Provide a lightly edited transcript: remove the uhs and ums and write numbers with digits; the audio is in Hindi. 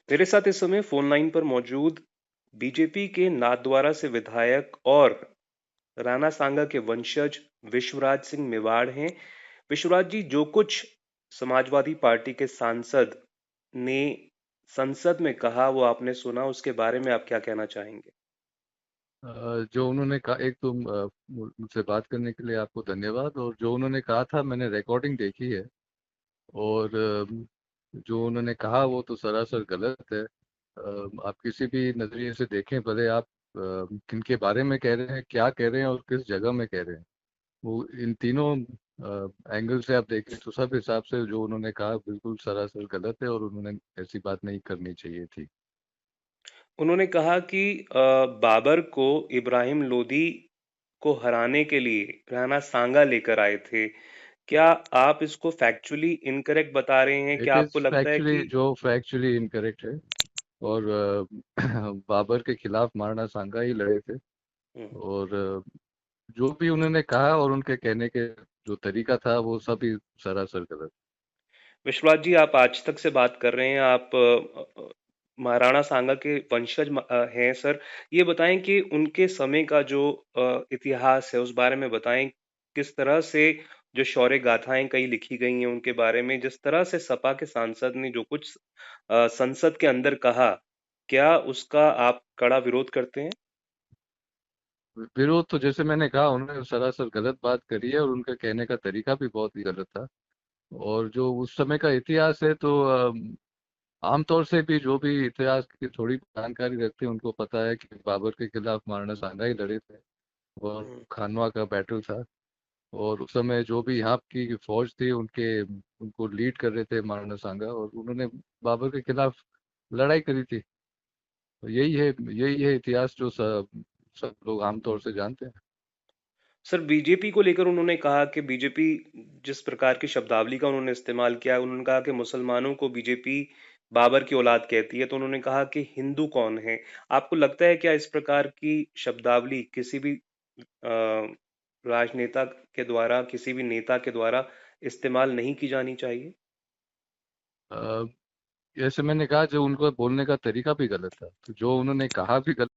मेरे साथ इस समय फोन लाइन पर मौजूद बीजेपी के नाथद्वारा से विधायक और राणा सांगा के वंशज विश्वराज सिंह मेवाड़ हैं। विश्वराज जी, जो कुछ समाजवादी पार्टी के सांसद ने संसद में कहा वो आपने सुना, उसके बारे में आप क्या कहना चाहेंगे? जो उन्होंने कहा, एक तो मुझसे बात करने के लिए आपको धन्यवाद। और जो उन्होंने कहा था, मैंने रिकॉर्डिंग देखी है। और जो उन्होंने कहा वो तो सरासर गलत है। आप किसी भी नजरिए से देखें, भले आप किनके बारे में कह रहे हैं, क्या कह रहे हैं और किस जगह में कह रहे हैं, वो इन तीनों एंगल से आप देखें तो सब हिसाब से जो उन्होंने कहा बिल्कुल सरासर गलत है, और उन्होंने ऐसी बात नहीं करनी चाहिए थी। उन्होंने कहा कि बाबर को इब्राहिम लोदी को हराने के लिए राणा सांगा लेकर आए थे। क्या आप इसको फैक्चुअली इनकरेक्ट बता रहे हैं? इट क्या इज आपको लगता है फैक्चुअली कि जो फैक्चुअली इनकरेक्ट है। और बाबर के खिलाफ मारना सांगा ही लड़े थे। हम्म, और जो भी उन्होंने कहा और उनके कहने के जो तरीका था वो सब ही सरासर गलत। विश्वनाथ जी, आप आज तक से बात कर रहे हैं, आप महाराणा सांगा के वंशज हैं सर। ये बताएं कि उनके समय का जो इतिहास है उस बारे में बताएं। किस तरह से जो शौर्य गाथाएं कई लिखी गई हैं उनके बारे में, जिस तरह से सपा के सांसद ने जो कुछ संसद के अंदर कहा, क्या उसका आप कड़ा विरोध करते हैं? विरोध तो जैसे मैंने कहा, उन्होंने सरासर गलत बात करी है और उनका कहने का तरीका भी बहुत ही गलत था। और जो उस समय का इतिहास है तो आमतौर से भी जो भी इतिहास की थोड़ी जानकारी रखते हैं उनको पता है कि बाबर के खिलाफ महाराणा सांगा ही लड़े थे। और हम्म। खानवा का बैटल था। और उस समय जो भी यहाँ की फौज थी उनके उनको लीड कर रहे थे महाराणा सांगा, और उन्होंने बाबर के खिलाफ लड़ाई करी थी। तो यही है इतिहास जो सब सब लोग आमतौर से जानते हैं। सर, बीजेपी को लेकर उन्होंने कहा कि बीजेपी जिस प्रकार की शब्दावली का उन्होंने इस्तेमाल किया, उन्होंने कहा कि मुसलमानों को बीजेपी बाबर की औलाद कहती है, तो उन्होंने कहा कि हिंदू कौन है? आपको लगता है क्या इस प्रकार की शब्दावली किसी भी राजनेता के द्वारा, किसी भी नेता के द्वारा इस्तेमाल नहीं की जानी चाहिए? जैसे मैंने कहा, जो उनको बोलने का तरीका भी गलत था, तो जो उन्होंने कहा भी गलत।